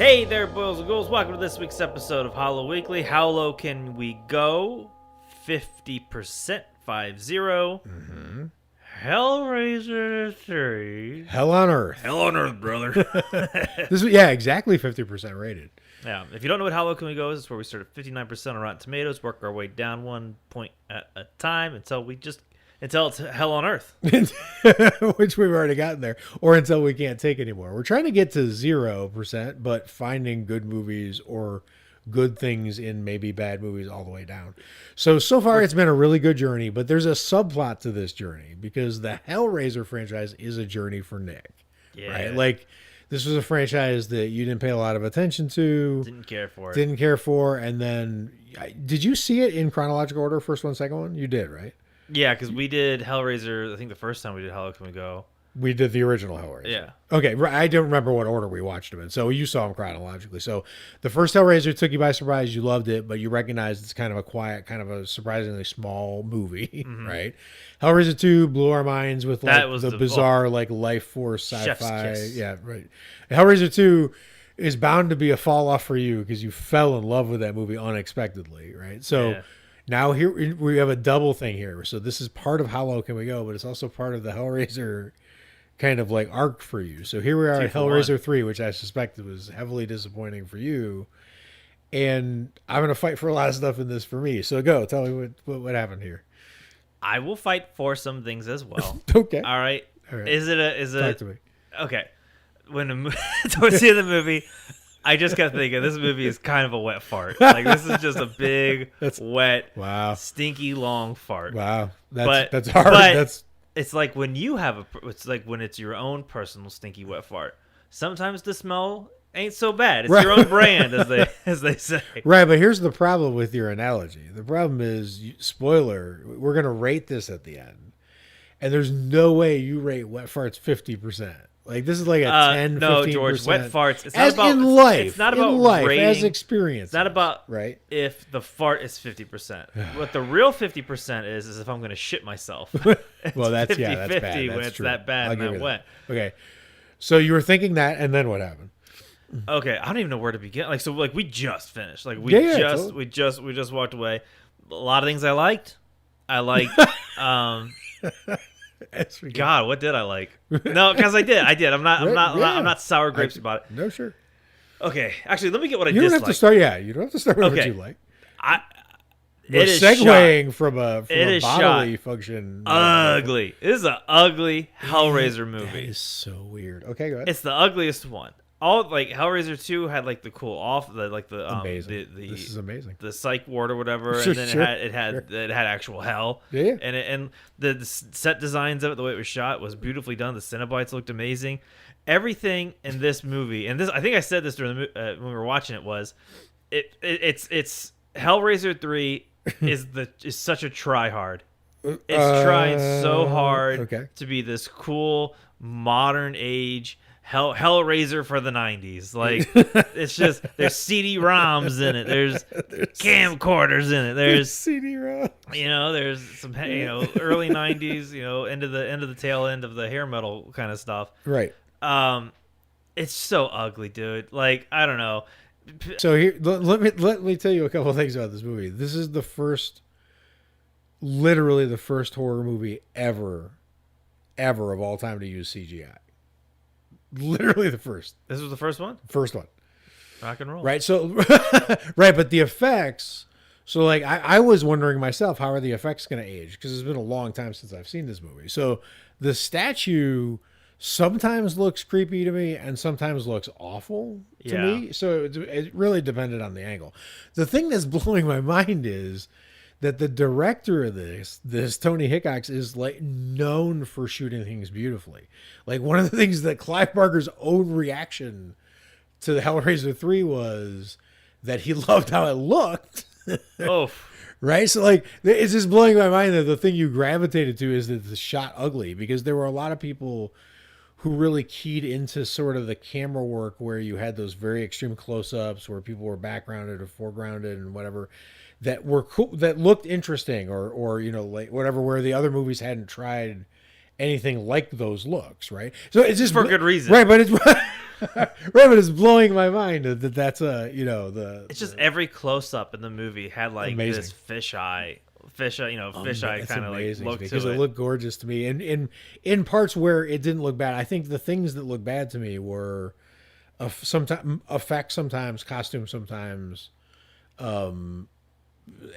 Hey there, boys and ghouls. Welcome to this week's episode of Hollow Weekly. How low can we go? 50%, 50. Hellraiser 3. Hell on Earth. Hell on Earth, brother. Exactly 50% rated. Yeah, if you don't know what How Low Can We Go is, it's where we start at 59% on Rotten Tomatoes, work our way down 1 point at a time until it's hell on earth. Which we've already gotten there. Or until we can't take anymore. We're trying to get to 0%, but finding good movies or good things in maybe bad movies all the way down. So far it's been a really good journey, but there's a subplot to this journey because the Hellraiser franchise is a journey for Nick. Yeah. Right? Like, this was a franchise that you didn't pay a lot of attention to. Didn't care for. And then, did you see it in chronological order, first one, second one? You did, right? Yeah, because we did Hellraiser, I think the first time we did How Low Can We Go. We did the original Hellraiser. Yeah. Okay, I don't remember what order we watched them in. So you saw them chronologically. So the first Hellraiser took you by surprise. You loved it, but you recognized it's kind of a quiet, kind of a surprisingly small movie, right? Hellraiser 2 blew our minds with the bizarre life force sci-fi. Yeah, right. Hellraiser 2 is bound to be a fall off for you because you fell in love with that movie unexpectedly, right? So. Yeah. Now here we have a double thing here. So this is part of How Low Can We Go, but it's also part of the Hellraiser kind of like arc for you. So here we are at Hellraiser 3, which I suspect was heavily disappointing for you. And I'm going to fight for a lot of stuff in this for me. So go, tell me what happened here. I will fight for some things as well. Okay. All right. Is it Talk to me. Okay. When towards the end of the movie, I just kept thinking this movie is kind of a wet fart. Like, this is just a big, wet, stinky, long fart. Wow, that's hard. It's like when you have it's like when it's your own personal stinky, wet fart. Sometimes the smell ain't so bad. It's your own brand, as they say. Right, but here's the problem with your analogy. The problem is, spoiler, we're gonna rate this at the end, and there's no way you rate wet farts 50%. Like, this is like a 10, 15%. No, George, wet farts. It's not as about in life. It's not about in life, rating, as experience. It's not about right if the fart is 50%. What the real 50% is if I'm going to shit myself. Well, that's 50, that's 50 bad. When that's it's true. that bad and that wet. Okay, so you were thinking that, and then what happened? Okay, I don't even know where to begin. We just finished. Like, we just walked away. A lot of things I liked. God, what did I like? No, because I did. I'm not sour grapes about it. No, sure. Okay, actually, let me get what I disliked. You don't have to start with what you like. We're segueing from a bodily function. Ugly. This is an ugly Hellraiser movie. That is so weird. Okay, go ahead. It's the ugliest one. All Hellraiser 2 had the cool amazing. This is amazing. The psych ward or whatever, and then it had actual hell. Yeah. And the set designs of it, the way it was shot, was beautifully done. The Cenobites looked amazing. Everything in this movie, and this, I think I said this during when we were watching it, was it's Hellraiser 3 is such a try hard. It's trying so hard to be this cool modern age Hellraiser for the 90s. Like, it's just, there's CD-ROMs in it. There's camcorders in it. There's CD-ROMs. There's some early 90s, end of the tail end of the hair metal kind of stuff. Right. It's so ugly, dude. Like, I don't know. So here, let me tell you a couple of things about this movie. This is literally the first horror movie ever of all time to use CGI. Literally the first. This was the first one? First one. Rock and roll. Right. So, right. But the effects. So, I was wondering myself, how are the effects going to age? Because it's been a long time since I've seen this movie. So the statue sometimes looks creepy to me and sometimes looks awful to me. So it really depended on the angle. The thing that's blowing my mind is that the director of this Tony Hickox, is known for shooting things beautifully. Like, one of the things that Clive Barker's own reaction to the Hellraiser 3 was that he loved how it looked. Oh, right. So it's just blowing my mind that the thing you gravitated to is that the shot ugly, because there were a lot of people who really keyed into sort of the camera work where you had those very extreme close-ups where people were backgrounded or foregrounded and whatever, that were cool, that looked interesting, or whatever, where the other movies hadn't tried anything like those looks, right? So it's just for good reason, right? But it's Right, but it's blowing my mind that that's a It's just every close up in the movie had like Amazing. this fisheye, fisheye That's kind of like amazing look because to it it. looked gorgeous to me, and in parts where it didn't look bad. I think the things that looked bad to me were sometimes effects, sometimes costumes, sometimes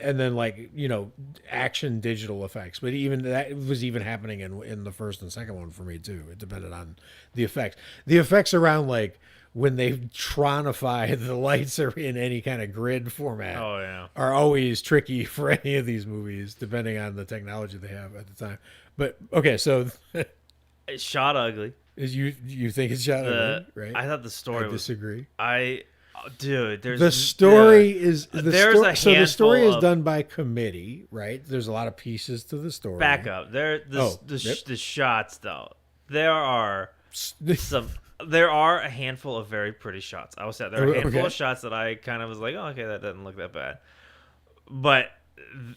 and then like action digital effects, but even that was even happening in the first and second one for me too. It depended on the effects around like when they tronify the lights are in any kind of grid format Oh yeah. are always tricky for any of these movies depending on the technology they have at the time. But okay, so It shot ugly. is you think it's shot ugly, right? I thought the story I was. disagree. Dude, there's The story is there's a so the story handful is of- done by committee, right? There's a lot of pieces to the story. back up. Yep. The shots though. There are a handful of very pretty shots. I will say there are a handful Okay. of shots that I kind of was like, oh, okay, that doesn't look that bad, but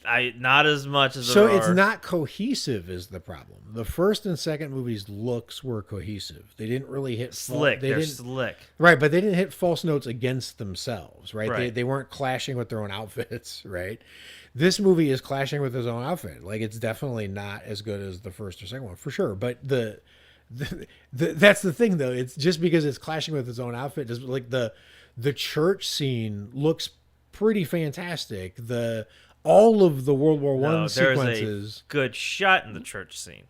I not as much as So there it's are- not cohesive is the problem. The first and second movies' looks were cohesive. They didn't really hit slick. They They're didn't, slick. right, but they didn't hit false notes against themselves, right? Right. They weren't clashing with their own outfits, right? This movie is clashing with his own outfit. Like it's definitely not as good as the first or second one for sure. But that's the thing though. It's just because it's clashing with its own outfit. Just like the church scene looks pretty fantastic. All of the World War One No, there's sequences, a good shot in the church scene.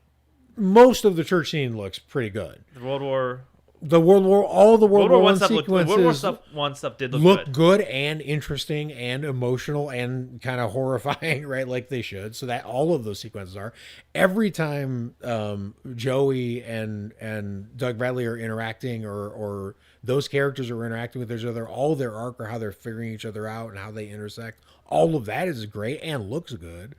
most of the church scene looks pretty good. The World War All the World War One stuff sequences World War One stuff did look look good. good and interesting and emotional and kind of horrifying, right? Like they should. So that all of those sequences are. Every time Joey and Doug Bradley are interacting, or those characters are interacting with each other, all their arc or how they're figuring each other out and how they intersect, all of that is great and looks good.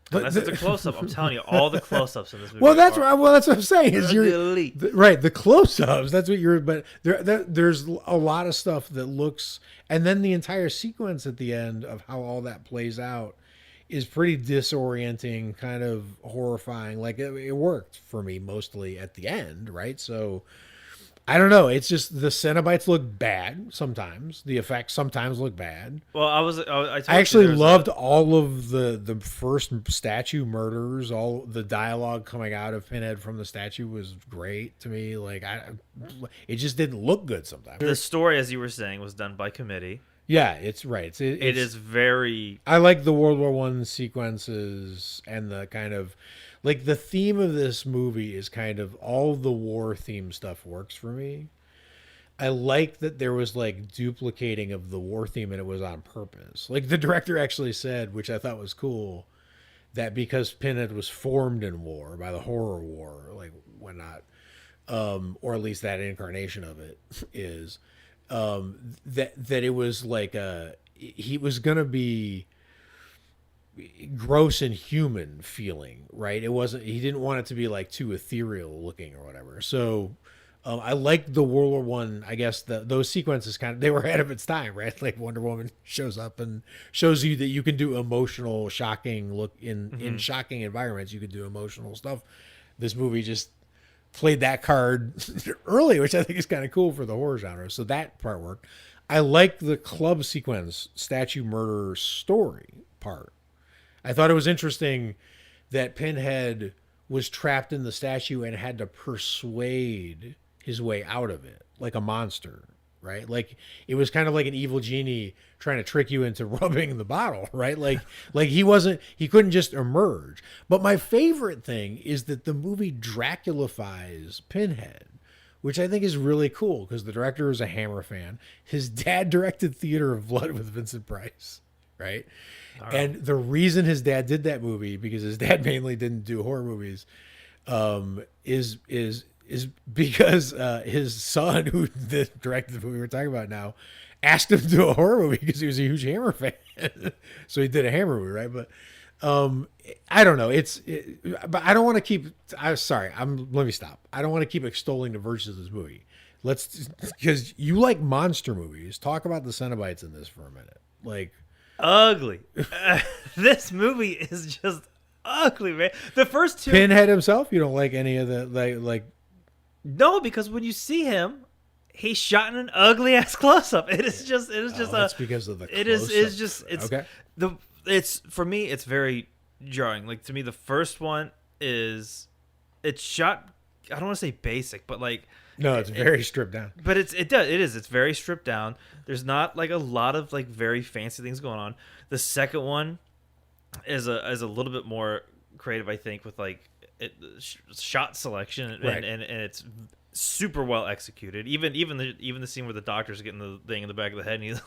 But That's just a close up. I'm telling you, all the close ups in this movie. well, that's are what I'm saying. Is ugly. right? The close-ups. That's what you're. But there's a lot of stuff that looks, and then the entire sequence at the end of how all that plays out is pretty disorienting, kind of horrifying. Like it worked for me mostly at the end, right? So I don't know. It's just the Cenobites look bad sometimes. The effects sometimes look bad. Well, I actually loved all of the first statue murders. All the dialogue coming out of Pinhead from the statue was great to me. Like it just didn't look good sometimes. the story, as you were saying, was done by committee. Yeah, it's right. It is very. I like the World War One sequences and the kind of like the theme of this movie is kind of all the war theme stuff works for me. I like that there was like duplicating of the war theme and it was on purpose. Like the director actually said, which I thought was cool, that because Pinhead was formed in war by the horror war, like whatnot, or at least that incarnation of it is, that it was like he was gonna be gross and human feeling, right? It wasn't. He didn't want it to be like too ethereal looking or whatever. So I like the World War One. I guess those sequences kind of they were ahead of its time, right? Like Wonder Woman shows up and shows you that you can do emotional, shocking look in shocking environments. You can do emotional stuff. This movie just played that card early, which I think is kind of cool for the horror genre. So that part worked. I like the club sequence, statue murder story part. I thought it was interesting that Pinhead was trapped in the statue and had to persuade his way out of it like a monster, right? Like it was kind of like an evil genie trying to trick you into rubbing the bottle, right? Like he couldn't just emerge. But my favorite thing is that the movie Draculafies Pinhead, which I think is really cool because the director is a Hammer fan. His dad directed Theater of Blood with Vincent Price, right? And the reason his dad did that movie, because his dad mainly didn't do horror movies, is because his son, who directed the movie we're talking about now, asked him to do a horror movie because he was a huge Hammer fan. So he did a Hammer movie, right? But I don't know. But I don't want to keep. Let me stop. I don't want to keep extolling the virtues of this movie. Because you like monster movies. Talk about the Cenobites in this for a minute. Like. Ugly. This movie is just ugly, man. The first two. Pinhead himself, you don't like any of the like. No, because when you see him, He's shot in an ugly ass close up. It is just That's because of the it's just okay. it's for me it's very jarring. Like to me the first one is it's shot, I don't want to say basic, but like No, it's very stripped down. But it's very stripped down. There's not like a lot of like very fancy things going on. The second one is a little bit more creative, I think, with like shot selection and it's super well executed. Even the scene where the doctor's getting the thing in the back of the head and he's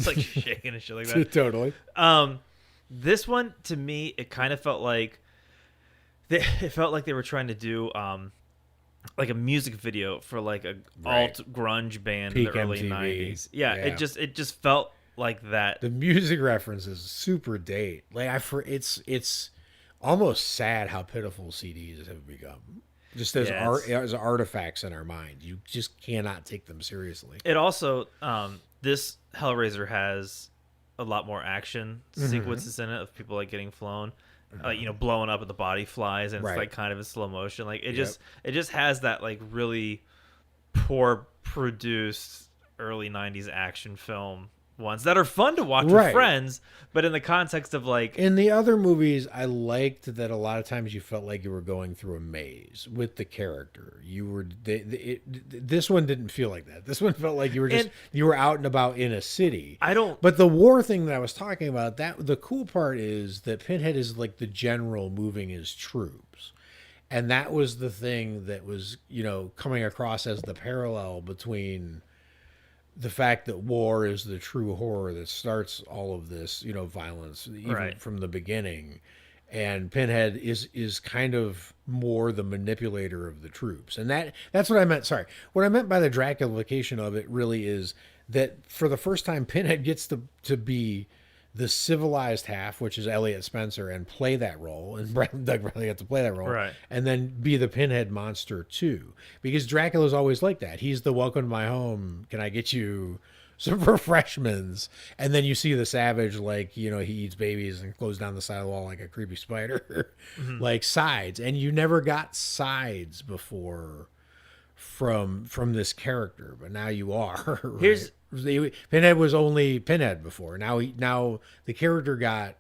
like shaking and shit like that. Totally. This one to me, it kind of felt like they were trying to do like a music video for like a alt grunge band Peak in the early MTV. 90s. Yeah, it just felt like that. The music reference is super date. Like it's almost sad how pitiful CDs have become. Just as as artifacts in our mind, you just cannot take them seriously. It also this Hellraiser has a lot more action sequences in it of people like getting flown, blowing up and the body flies and it's like kind of in slow motion. Like it just has that like really poor produced early 90s action film ones that are fun to watch with friends, but in the context of like in the other movies, I liked that a lot of times you felt like you were going through a maze with the character. You were this one didn't feel like that. This one felt like you were out and about in a city. But the war thing that I was talking about, that the cool part is that Pinhead is like the general moving his troops. And that was the thing that was, coming across as the parallel between the fact that war is the true horror that starts all of this, violence, even from the beginning. And Pinhead is kind of more the manipulator of the troops. And that's what I meant. Sorry. What I meant by the Dracula-fication of it really is that for the first time, Pinhead gets to be the civilized half, which is Elliot Spencer, and play that role, and Doug Bradley got to play that role, and then be the Pinhead monster too, because Dracula's always like that. He's the welcome to my home. Can I get you some refreshments? And then you see the savage, like he eats babies and goes down the side of the wall like a creepy spider, like sides, and you never got sides before from this character, but now you are. Right? Pinhead was only Pinhead before. Now the character got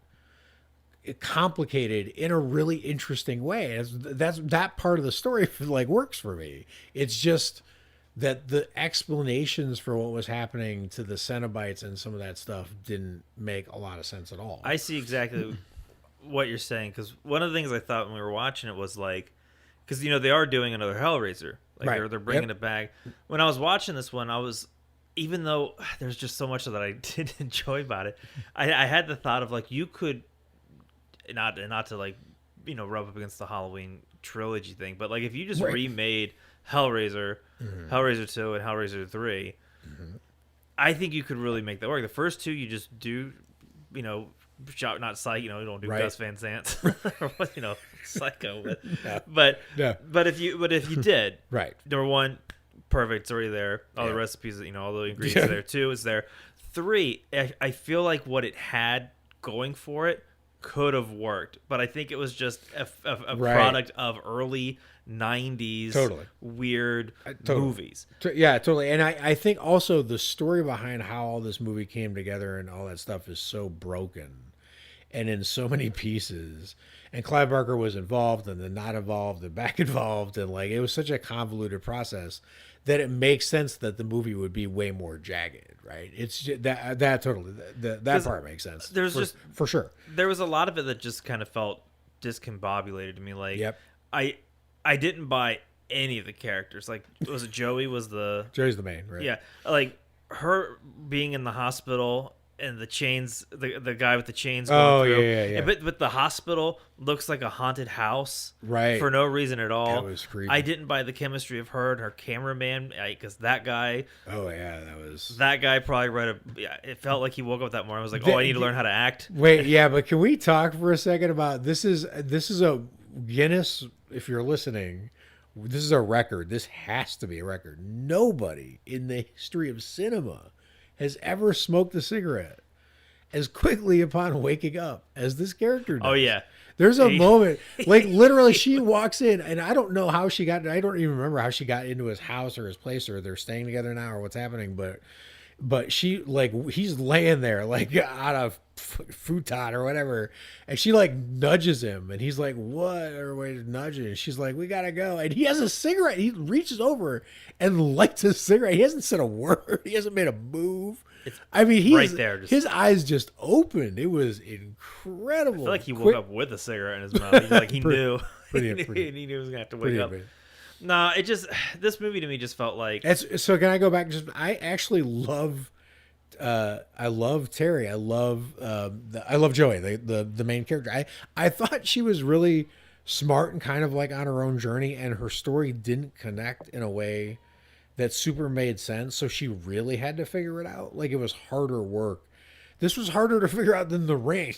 complicated in a really interesting way. That part of the story like works for me. It's just that the explanations for what was happening to the Cenobites and some of that stuff didn't make a lot of sense at all. I see exactly what you're saying, because one of the things I thought when we were watching it was like, because they are doing another Hellraiser, like they're bringing it back. When I was watching this one, even though there's just so much that I did enjoy about it, I had the thought of like, you could not to like rub up against the Halloween trilogy thing, but like if you just remade Hellraiser, Hellraiser 2 and Hellraiser 3, I think you could really make that work. The first two you just do, shot not psych, you don't do Gus Van Sant, Psycho, but if you did, number one, perfect, it's already there. All the recipes, all the ingredients are there. 2 is there. 3, I feel like what it had going for it could have worked, but I think it was just a product of early 90s weird movies. Yeah, totally. And I think also the story behind how all this movie came together and all that stuff is so broken and in so many pieces. And Clive Barker was involved and then not involved and back involved, and like it was such a convoluted process that it makes sense that the movie would be way more jagged, right? It's just, that totally that part makes sense. There's for sure. There was a lot of it that just kind of felt discombobulated to me. Like I didn't buy any of the characters. Like was it Joey? Joey's the main, right? Yeah, like her being in the hospital and the chains, the guy with the chains going through. Yeah. But the hospital looks like a haunted house, right? For no reason at all. That was creepy. I didn't buy the chemistry of her and her cameraman, because that guy. Oh yeah, that guy probably read it felt like he woke up that morning and was like, I need to learn how to act. Wait, yeah, but can we talk for a second about this? Is a Guinness? If you're listening, this is a record. This has to be a record. Nobody in the history of cinema has ever smoked a cigarette as quickly upon waking up as this character does. Oh yeah. There's a He- moment, like literally, she walks in, and I don't know how she got. I don't even remember how she got into his house or his place, or they're staying together now, or what's happening. But she like he's laying there like on a futon or whatever, and she like nudges him, and he's like, "What?" Or way to nudge it, and she's like, "We gotta go." And he has a cigarette. He reaches over and lights a cigarette. He hasn't said a word. He hasn't made a move. I mean, he's right there, just- his eyes just opened. It was incredible. I feel like he woke up with a cigarette in his mouth. He's like he knew. pretty- he knew he was gonna have to wake up. Pretty- Nah, it just this movie to me just felt like So can I go back? Just I actually love. I love Terry. I love Joey, the main character. I thought she was really smart and kind of like on her own journey, and her story didn't connect in a way that super made sense. So she really had to figure it out. Like it was harder work. This was harder to figure out than The Ring.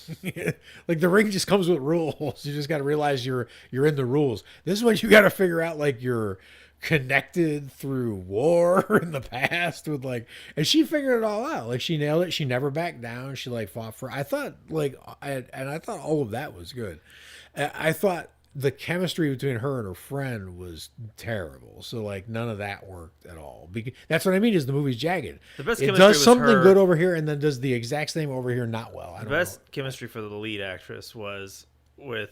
Like The Ring just comes with rules. You just got to realize you're in the rules. This one you got to figure out like you're connected through war in the past with like, and she figured it all out. Like she nailed it. She never backed down. She like fought for. I thought like, I thought all of that was good. I thought the chemistry between her and her friend was terrible. So like none of that worked at all. That's what I mean is the movie's jagged. The best it chemistry does was something her- good over here and then does the exact same over here not well. the best chemistry for the lead actress was with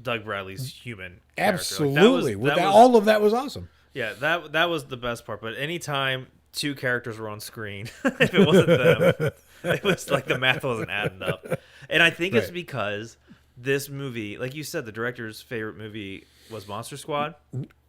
Doug Bradley's human character. Absolutely. Like, that was, all of that was awesome. yeah, that was the best part. But anytime two characters were on screen, if it wasn't them, it was like the math wasn't adding up. And I think it's Right. because this movie, like you said, the director's favorite movie was Monster Squad.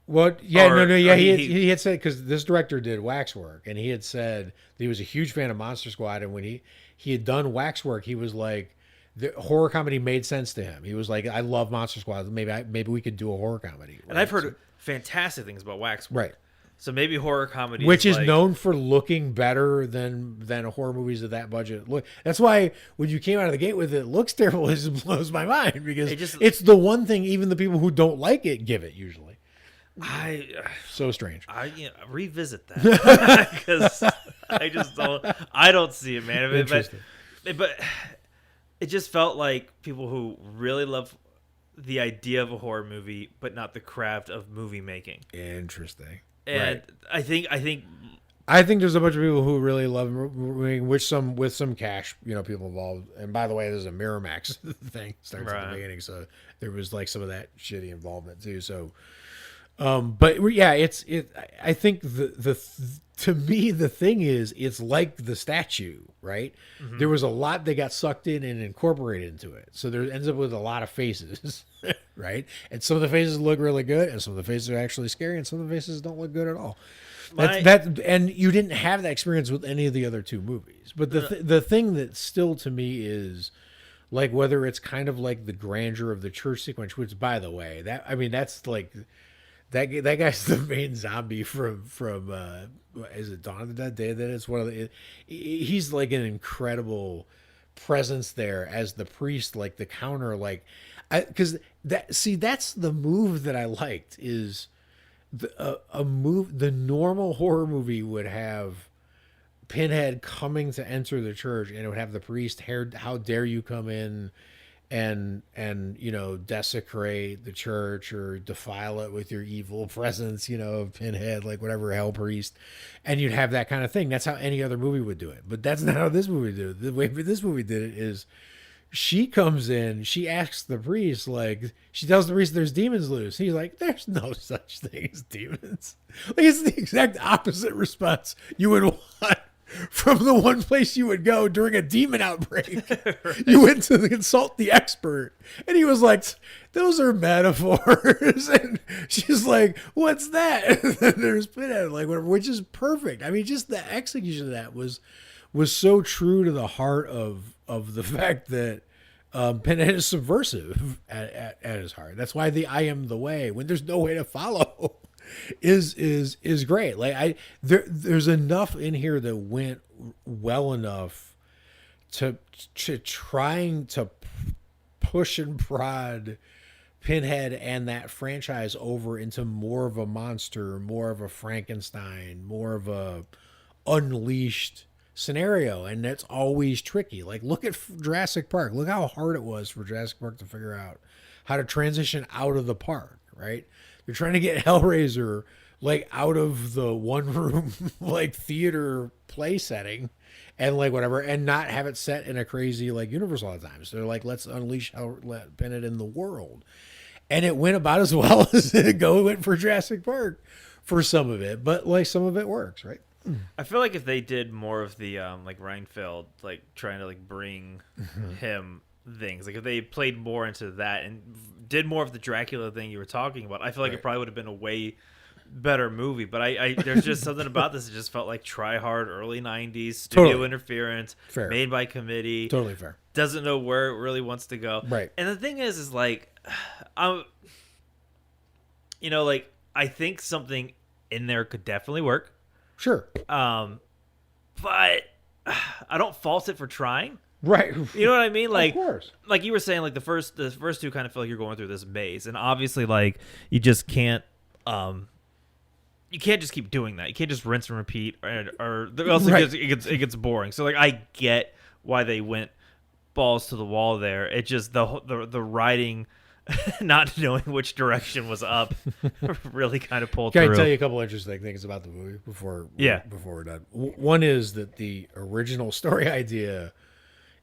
Well, yeah, Or- no, yeah. or He had said, because this director did Waxwork, and he had said that he was a huge fan of Monster Squad, and when he had done Waxwork, he was like, the horror comedy made sense to him. He was like, I love Monster Squad. Maybe we could do a horror comedy. And I've heard fantastic things about Waxwork. Right. So maybe horror comedy, Which is like, known for looking better than horror movies of that budget. Look, that's why when you came out of the gate with it looks terrible, it just blows my mind because it's the one thing even the people who don't like it give it usually. So strange. I revisit that because I don't see it, man. Interesting. But it just felt like people who really love the idea of a horror movie, but not the craft of movie making. Interesting. And right. I think there's a bunch of people who really love with some cash, people involved. And by the way, there's a Miramax thing starts at the beginning, so there was like some of that shitty involvement too. So, but yeah, I think to me the thing is it's like the statue, right? Mm-hmm. There was a lot that got sucked in and incorporated into it, so there ends up with a lot of faces, right? And some of the faces look really good, and some of the faces are actually scary, and some of the faces don't look good at all. And you didn't have that experience with any of the other two movies. But the thing that still to me is like whether it's kind of like the grandeur of the church sequence, which by the way, that's like that guy's the main zombie from is it Dawn of the Dead? Day that it's one of the he's like an incredible presence there as the priest, like the counter, like because that's the move that I liked is. The normal horror movie would have Pinhead coming to enter the church, and it would have the priest, how dare you come in and desecrate the church or defile it with your evil presence, of Pinhead, like whatever, hell priest, and you'd have that kind of thing. That's how any other movie would do it, but that's not how this movie did it. The way this movie did it is she comes in, she asks the priest, like, she tells the priest there's demons loose. He's like, there's no such thing as demons. Like, it's the exact opposite response you would want from the one place you would go during a demon outbreak. Right. You went to consult the expert, and he was like, those are metaphors. And she's like, what's that? And then there's Pinhead, like, whatever, which is perfect. I mean, just the execution of that was so true to the heart of the fact that Pinhead is subversive at his heart. That's why the "I am the way" when there's no way to follow is great. Like there's enough in here that went well enough to trying to push and prod Pinhead and that franchise over into more of a monster, more of a Frankenstein, more of a unleashed scenario, and that's always tricky. Like, look at Jurassic Park. Look how hard it was for Jurassic Park to figure out how to transition out of the park, right? They're trying to get Hellraiser like out of the one room like theater play setting and like whatever, and not have it set in a crazy like universe all the time. So they're like, let's unleash let Bennett in the world. And it went about as well as it went for Jurassic Park for some of it, but like some of it works, right? I feel like if they did more of the like Reinfeld, like trying to like bring him things, like if they played more into that and did more of the Dracula thing you were talking about, I feel like it probably would have been a way better movie. But I there's just something about this. It just felt like try hard early 90s studio interference, made by committee. Totally fair. Doesn't know where it really wants to go. Right. And the thing is like, you know, like I think something in there could definitely work. Sure. But I don't fault it for trying. Right. You know what I mean? Like, of course. Like you were saying, like the first two kind of feel like you're going through this maze, and obviously, like you just can't, you can't just keep doing that. You can't just rinse and repeat, or else it gets boring. So like, I get why they went balls to the wall there. It just the writing. Not knowing which direction was up really kind of pulled through. Can I tell you a couple interesting things about the movie before we're done? One is that the original story idea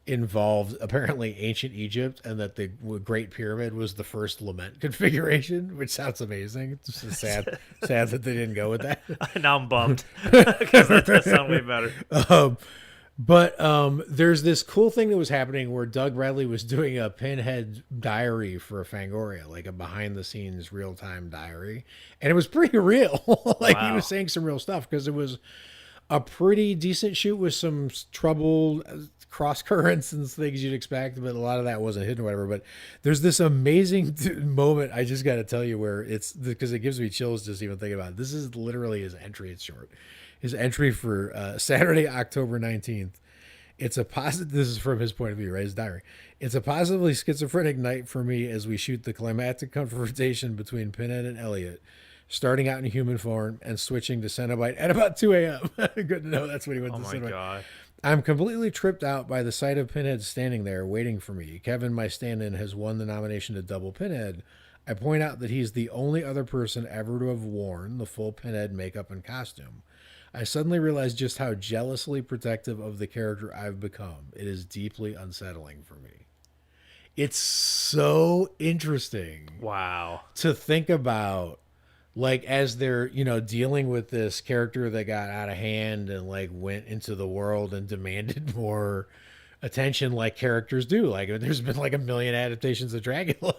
involved apparently ancient Egypt, and that the Great Pyramid was the first lament configuration, which sounds amazing. It's just sad that they didn't go with that. Now I'm bummed because that does sound way better. But there's this cool thing that was happening where Doug Bradley was doing a Pinhead diary for Fangoria, like a behind-the-scenes real-time diary. And it was pretty real. He was saying some real stuff because it was a pretty decent shoot with some troubled cross currents and things you'd expect, but a lot of that wasn't hidden or whatever. But there's this amazing moment, I just got to tell you, where it's because it gives me chills just even thinking about it. This is literally his entry. It's short. His entry for Saturday, October 19th. This is from his point of view, right? His diary. It's a positively schizophrenic night for me as we shoot the climactic confrontation between Pinhead and Elliot, starting out in human form and switching to Cenobite at about 2 a.m. Good to know that's when he went to Cenobite. Oh my God. I'm completely tripped out by the sight of Pinhead standing there waiting for me. Kevin, my stand-in, has won the nomination to double Pinhead. I point out that he's the only other person ever to have worn the full Pinhead makeup and costume. I suddenly realized just how jealously protective of the character I've become. It is deeply unsettling for me. It's so interesting. Wow. To think about, like, as they're, dealing with this character that got out of hand and, like, went into the world and demanded more attention like characters do. Like, there's been, like, a million adaptations of Dracula.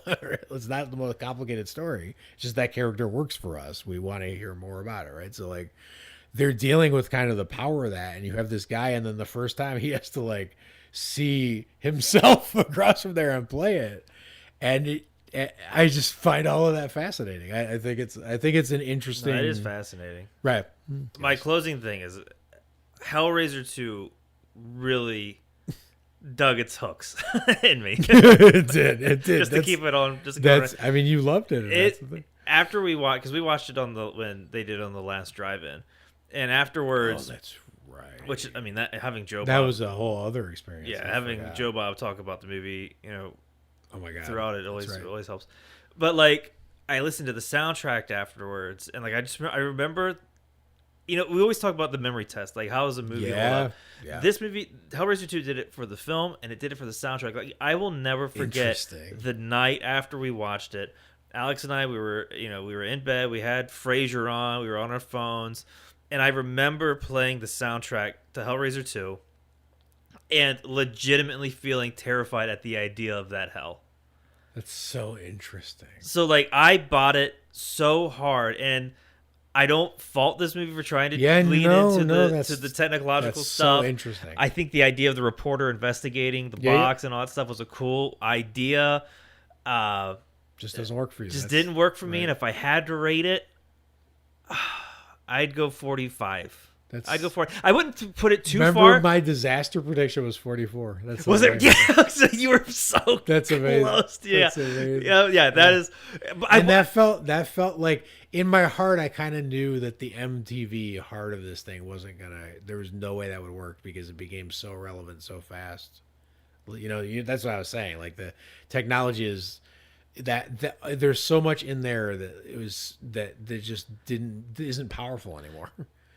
It's not the most complicated story. It's just that character works for us. We want to hear more about it, right? So, like, they're dealing with kind of the power of that, and you have this guy, and then the first time he has to like see himself across from there and play it, and I just find all of that fascinating. I think it's an interesting. That is fascinating, right? My closing thing is Hellraiser 2 really dug its hooks in me. It did. Just to keep it on. I mean, you loved it. That's the thing. After we watched, because we watched it when they did it on the last drive-in. And afterwards, that's right. Which I mean, having Joe that Bob, was a whole other experience. Yeah, having Joe Bob talk about the movie, oh my God, throughout it always helps. But like, I listened to the soundtrack afterwards, and like I remember, we always talk about the memory test, like how is a movie? Yeah. This movie, Hellraiser 2, did it for the film, and it did it for the soundtrack. Like I will never forget the night after we watched it. Alex and I, we were in bed. We had Frasier on. We were on our phones. And I remember playing the soundtrack to Hellraiser 2 and legitimately feeling terrified at the idea of that hell. That's so interesting. So, like, I bought it so hard, and I don't fault this movie for trying to lean into the technological stuff. So interesting. I think the idea of the reporter investigating the box and all that stuff was a cool idea. Just doesn't work for you. Didn't work for me, and if I had to rate it, I'd go 45. I go for it. I wouldn't put it too Remember far. my disaster prediction was 44. That's Was it? amazing. Yeah, so you were so That's amazing. close. Yeah, That's amazing. yeah. That is. But And that felt like in my heart, I kind of knew that the MTV heart of this thing wasn't gonna. There was no way that would work because it became so relevant so fast. That's what I was saying. Like the technology is that there's so much in there that just isn't powerful anymore.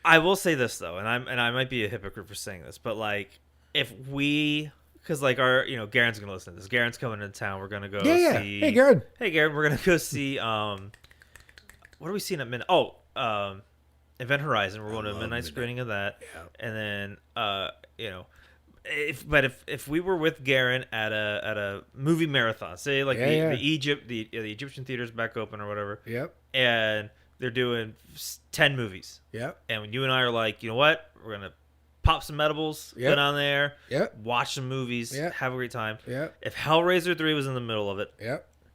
I will say this though, and I might be a hypocrite for saying this, but like if we, because like our Garen's gonna listen to this. Garen's coming into town. We're gonna go see. Hey, Garen. Hey, Garen. We're gonna go see. What are we seeing at midnight? Oh, Event Horizon. We're going to a midnight screening of that, and then if we were with Garen at a movie marathon, say like the Egyptian theater's back open or whatever. Yep. And they're doing 10 movies. Yep. And when you and I are like, you know what? We're going to pop some edibles, go down there, watch some movies, have a great time. Yep. If Hellraiser 3 was in the middle of it,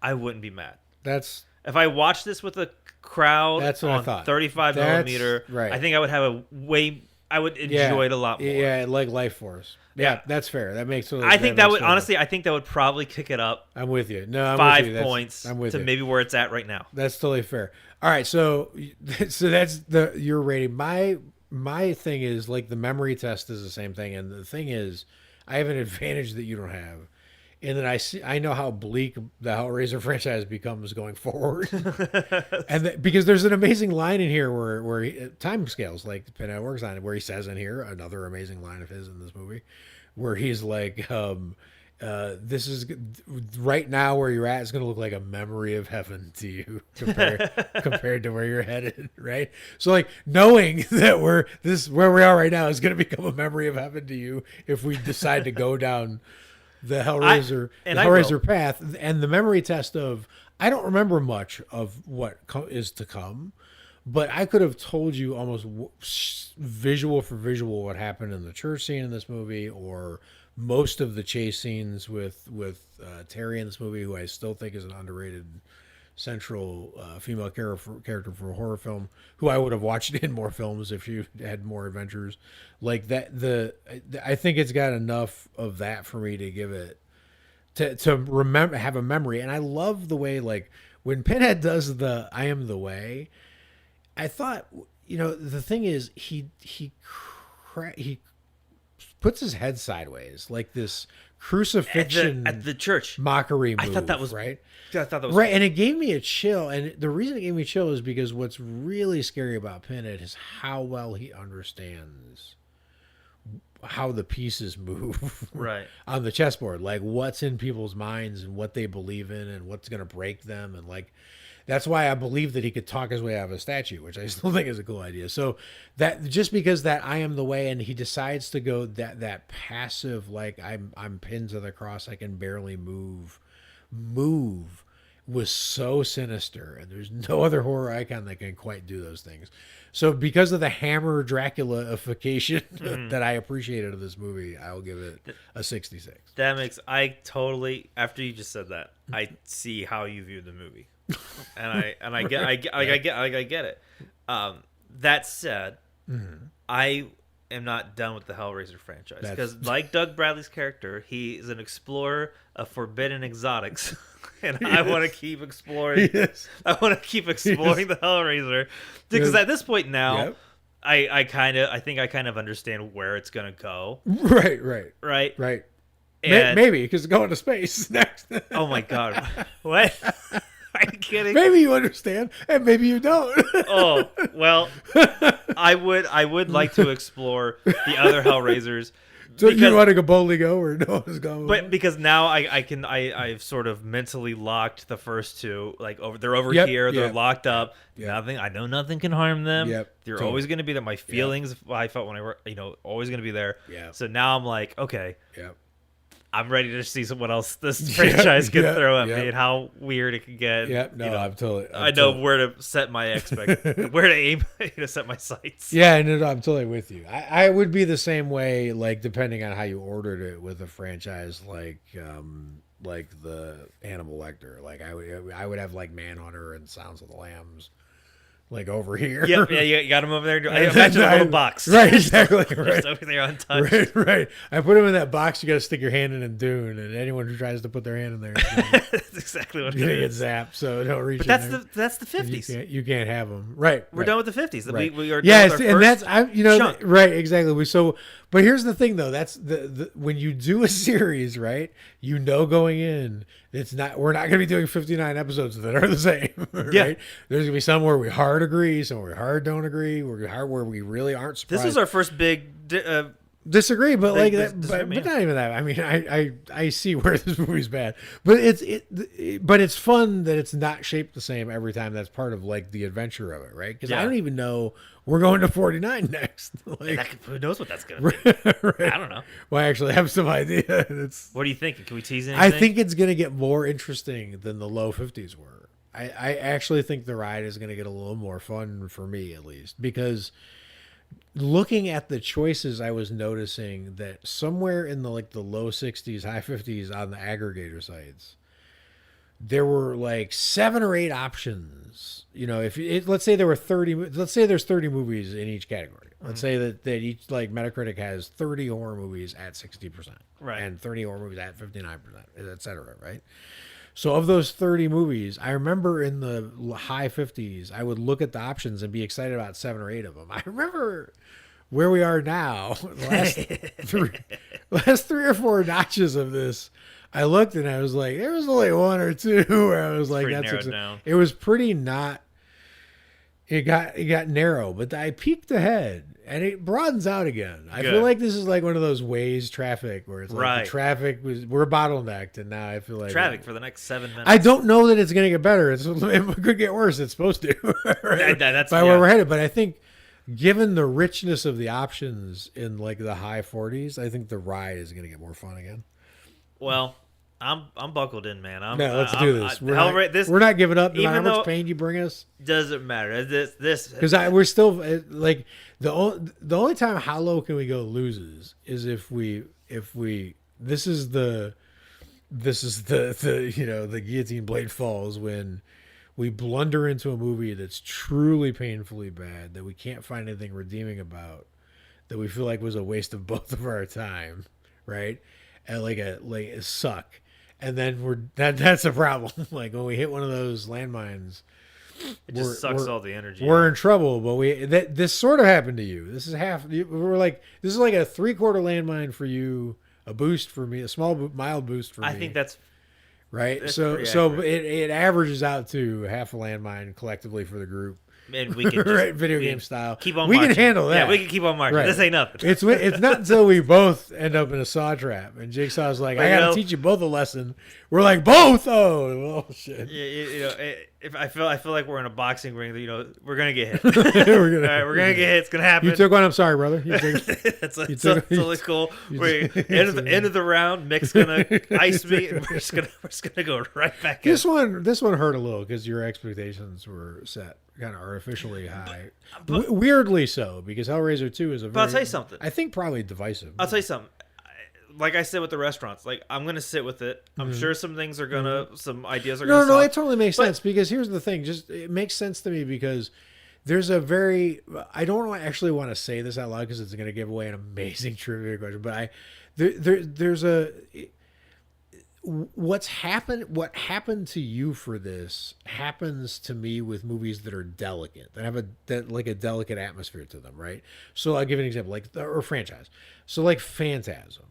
I wouldn't be mad. If I watched this with a crowd that's what on I thought. 35 millimeter, right. I think I would have I would enjoy it a lot more. Yeah, like Life Force. Yeah, that's fair. That makes I think that would honestly. I think that would probably kick it up. I'm with you. No, I'm 5 with you. points I'm with to you. maybe where it's at right now. That's totally fair. All right, so that's your rating. My thing is like the memory test is the same thing, and the thing is, I have an advantage that you don't have, and then I know how bleak the Hellraiser franchise becomes going forward, and because there's an amazing line in here where time scales like Pinhead works on it, where he says in here another amazing line of his in this movie, where he's like, this is right now where you're at is going to look like a memory of heaven to you compared to where you're headed. Right. So like knowing that where we are right now is going to become a memory of heaven to you if we decide to go down the Hellraiser path. And the memory test of, I don't remember much of what is to come, but I could have told you almost visual for visual what happened in the church scene in this movie, or most of the chase scenes with Terry in this movie, who I still think is an underrated central female character for a horror film, who I would have watched in more films if she had more adventures like that. I think it's got enough of that for me to give it to remember, have a memory. And I love the way, like when Pinhead does the "I am the way," I thought, the thing is he puts his head sideways like this crucifixion at the church mockery move. I thought that was right. I thought that was right, and it gave me a chill. And the reason it gave me a chill is because what's really scary about Pinhead is how well he understands how the pieces move right on the chessboard, like what's in people's minds and what they believe in and what's going to break them. And like, that's why I believe that he could talk his way out of a statue, which I still think is a cool idea. So that just because that "I am the way," and he decides to go that passive, like I'm pinned to the cross, I can barely move, was so sinister, and there's no other horror icon that can quite do those things. So because of the Hammer Dracula-ification that I appreciated of this movie, I'll give it a 66. That makes, I totally, after you just said that, I see how you view the movie. And I get it. That said, I am not done with the Hellraiser franchise, because like Doug Bradley's character, he is an explorer of forbidden exotics, and I want to keep exploring. I want to keep exploring the Hellraiser, because at this point now, I think I kind of understand where it's gonna go. Right. And maybe because going to space next. Oh my god! What? Are you kidding? Maybe you understand, and maybe you don't. Oh well, I would like to explore the other Hellraisers. So you want to boldly go where no one's going? But because now I've sort of mentally locked the first two. Like they're over here, they're locked up. Nothing. I know nothing can harm them. They're always going to be there. My feelings, I felt when I were, always going to be there. So now I'm like, okay. I'm ready to see what else this franchise can throw at me, and how weird it can get. I'm totally. I know where to set my where to aim to set my sights. Yeah, no, I'm totally with you. I would be the same way, like depending on how you ordered it with a franchise like the Hannibal Lecter. Like I would have like Manhunter and Sounds of the Lambs like over here. Yep, yeah, you got him over there. I imagine a little box. Right, exactly. Just Right. over there untouched. Right, right. I put him in that box you got to stick your hand in Dune, and anyone who tries to put their hand in there That's exactly what is it going to get is. zapped, so don't reach But in that's there. the 50s. You can't have them. Right. We're done with the 50s. Right. We are done yes, with our and first that's chunk. right, exactly. But here's the thing though, that's the when you do a series, right? Going in, we're not going to be doing 59 episodes that are the same, right? Yeah. There's going to be some where we hard agree, some where we hard don't agree, where we really aren't surprised. This was our first big disagree, but like Big that, disagreement. but not even that. I mean, I see where this movie's bad, but it's fun that it's not shaped the same every time. That's part of like the adventure of it, right? Because I Yeah. don't even know we're going to 49 next. Like, who knows what that's going to be? right. I don't know. Well, I actually have some idea. It's. What are you thinking? Can we tease anything? I think it's going to get more interesting than the low 50s were. I actually think the ride is going to get a little more fun for me, at least, because looking at the choices, I was noticing that somewhere in the low 60s, high 50s on the aggregator sites, there were like 7 or 8 options. Let's say there were 30. Let's say there's 30 movies in each category. Let's say that each like Metacritic has 30 horror movies at 60%, Right. and 30 horror movies at 59%, etc. Right. So of those 30 movies, I remember in the high 50s, I would look at the options and be excited about 7 or 8 of them. I remember where we are now, last 3 or 4 notches of this. I looked and I was like, there was only 1 or 2 where I was like, pretty that's narrowed down. It was pretty not. It got narrow, but I peeked ahead and it broadens out again. I feel Good. like this is like one of those Waze traffic where it's like Right. the traffic we're bottlenecked, and now I feel like Traffic for the next 7 minutes. I don't know that it's going to get better. It could get worse. It's supposed to. Right? That's by where we're headed. But I think, given the richness of the options in like the high 40s, I think the ride is going to get more fun again. Well, I'm buckled in, man. Let's do this. This We're not giving up no matter even how though- much pain you bring us. doesn't matter. This Because we're still like the only time how low can we go loses is if we this is the the guillotine blade falls when we blunder into a movie that's truly painfully bad, that we can't find anything redeeming about, that we feel like was a waste of both of our time, right? And like a suck, and then that's a problem. Like when we hit one of those landmines. it just sucks all the energy. We're in trouble, but this sort of happened to you. This is this is like a 3/4 landmine for you, a boost for me, a small mild boost for me. I think that's right. that's So pretty so accurate. it averages out to half a landmine collectively for the group. and we can just, Right, video we game can style. Keep on. We can marching. handle that. Yeah, we can keep on marching. Right. This ain't nothing. It's not until we both end up in a saw trap and Jigsaw's like, But, I gotta teach you both a lesson. We're like, both? Oh shit. If I feel like we're in a boxing ring, we're gonna get hit. We're gonna- All right, we're gonna get hit. It's gonna happen. You took one. I'm sorry, brother. You took, It's took- totally cool. We're took- end of the round. Mick's gonna ice me, and we're just gonna go right back in. This one hurt a little because your expectations were set kind of artificially high. Weirdly so, because Hellraiser 2 is a very, But I'll tell you something. I think probably divisive. I'll tell you something. Like I said with the restaurants, like I'm gonna sit with it. I'm sure some things are some ideas are No, gonna. no, solve. it totally makes But- sense because here's the thing. Just it makes sense to me because there's a very I don't actually want to say this out loud because it's going to give away an amazing trivia question, but there's a what happened to you for this happens to me with movies that are delicate, that have a delicate atmosphere to them, right? So I'll give you an example, or franchise. So like Phantasm.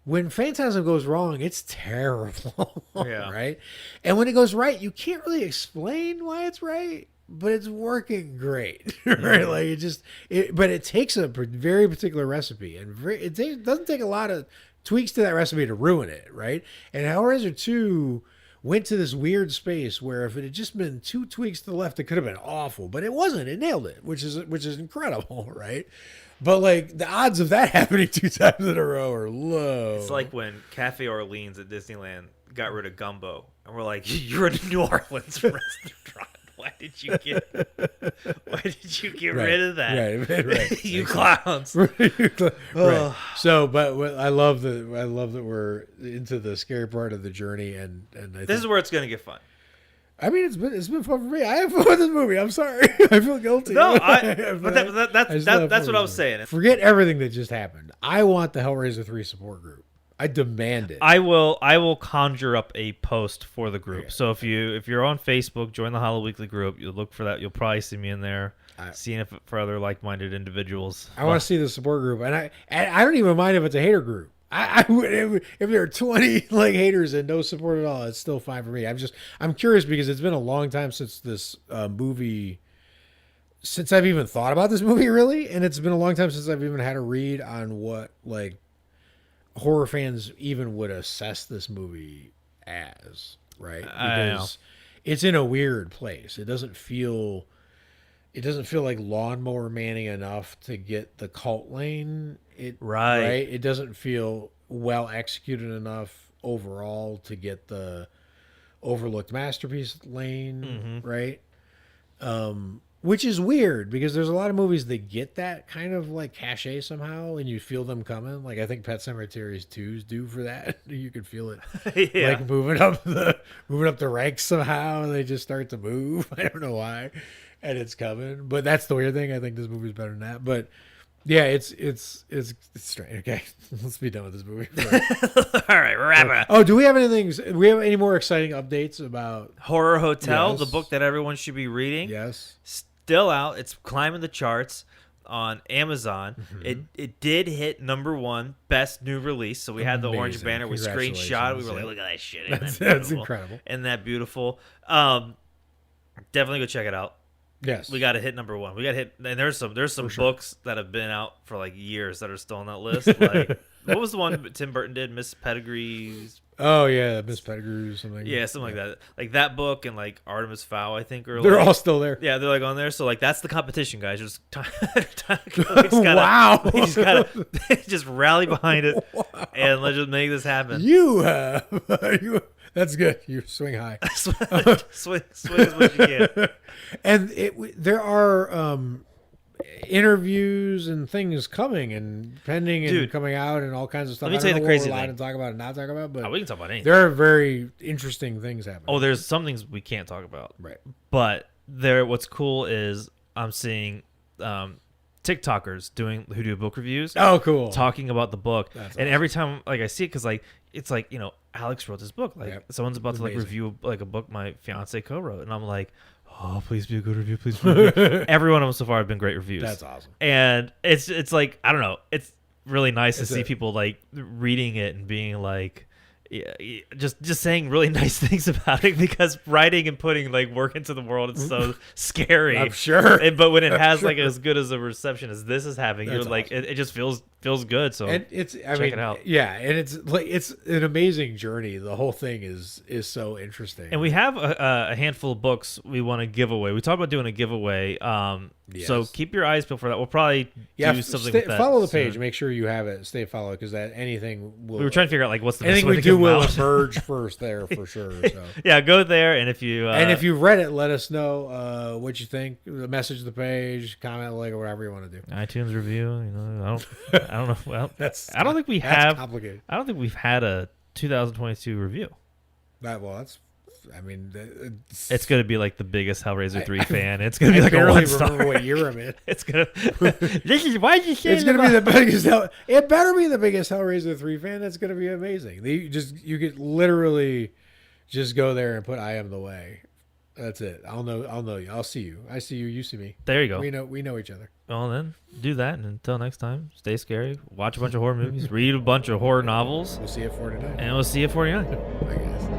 When Phantasm goes wrong, it's terrible, Yeah. right? And when it goes right, you can't really explain why it's right, but it's working great, right? Like but it takes a very particular recipe, and it doesn't take a lot of tweaks to that recipe to ruin it, right? And Hellraiser 2 went to this weird space where if it had just been 2 tweaks to the left, it could have been awful, but it wasn't. It nailed it, which is incredible, right? But like the odds of that happening 2 times in a row are low. It's like when Cafe Orleans at Disneyland got rid of gumbo, and we're like, "You're a New Orleans restaurant. Why did you get rid of that? Right. You clowns." Right. So, but I love that we're into the scary part of the journey, and I think This is where it's gonna get fun. I mean, it's been fun for me. I have fun with this movie. I'm sorry. I feel guilty. No, But that's what I was saying. Forget everything that just happened. I want the Hellraiser 3 support group. I demand it. I will conjure up a post for the group. Okay. So if you're on Facebook, join the Hollow Weekly group. You'll look for that. You'll probably see me in there, seeing if for other like-minded individuals. I want to see the support group, and I don't even mind if it's a hater group. I would if there are 20 like haters and no support at all, it's still fine for me. I'm curious because it's been a long time since this movie, since I've even thought about this movie really, and it's been a long time since I've even had a read on what like horror fans even would assess this movie as, right? Because it's in a weird place. It doesn't feel like Lawnmower Manning enough to get the cult lane. Right. It doesn't feel well executed enough overall to get the overlooked masterpiece lane, right? Which is weird because there's a lot of movies that get that kind of like cachet somehow, and you feel them coming. Like I think Pet Sematary 2's due for that. You can feel it, like moving up the ranks somehow. And they just start to move. I don't know why, and it's coming. But that's the weird thing. I think this movie's better than that. But yeah, it's strange. Okay, let's be done with this movie. All right, wrap it up. Oh, do we have anything? Do we have any more exciting updates about Horror Hotel, the book that everyone should be reading? Yes. Still out. It's climbing the charts on Amazon. It did hit #1 best new release. So we had the orange banner. We screenshot. We were like, look at that shit. That's incredible. Isn't that beautiful? Definitely go check it out. Yes, we got to hit #1. We got to hit, and there's some books that have been out for like years that are still on that list. Like, what was the one Tim Burton did? Miss Pettigrew's. Oh yeah, Miss Pettigrew or something. Yeah, something like that. Like that book and like Artemis Fowl, I think. They're all still there. Yeah, they're like on there. So like that's the competition, guys. Just wow. We just gotta just rally behind it, and let's just make this happen. That's good. You swing high. swing as much as you can. And there are interviews and things coming and pending and coming out and all kinds of stuff. Let me tell you the crazy thing. Allowed to talk about and not talk about, but we can talk about anything. There are very interesting things happening. Oh, there's some things we can't talk about. Right. But what's cool is I'm seeing TikTokers who do book reviews. Oh, cool. Talking about the book. That's and awesome. every time like I see it, because like it's like, Alex wrote this book. Like someone's about to like review like a book my fiance co-wrote, and I'm like, oh, please be a good review. Please be a good review. Every one of them so far have been great reviews. That's awesome. And it's like, I don't know. It's really nice to see people like reading it and being like, just saying really nice things about it, because writing and putting like work into the world is so scary. I'm sure. But when it has like as good as a reception as this is having, you're like, awesome. It just feels good. So and check it out. Yeah, and it's like it's an amazing journey. The whole thing is so interesting. And we have a handful of books we want to give away. We talked about doing a giveaway. So keep your eyes peeled for that. We'll probably do something with that. Follow the page. Make sure you have it. Stay followed, because that anything will. We were trying to figure out like what's the anything best way we to do will out. emerge first there for sure. So. Yeah, go there, and if you've read it, let us know what you think. Message the page, comment, like, or whatever you want to do. iTunes review. I don't know. Well, I don't think complicated. I don't think we've had a 2022 review. It's going to be like the biggest Hellraiser 3 fan. It's going to be like a 1 star. Remember what year I'm in. It's going to. Why did you say it's going to be the biggest? It better be the biggest Hellraiser 3 fan. That's going to be amazing. You could literally just go there and put "I am the way." That's it. I'll know you. I'll see you. I see you. You see me. There you go. We know each other. Well then, do that, and until next time, stay scary. Watch a bunch of horror movies. Read a bunch of horror novels. We'll see you at 49. And we'll see you at 49. I guess.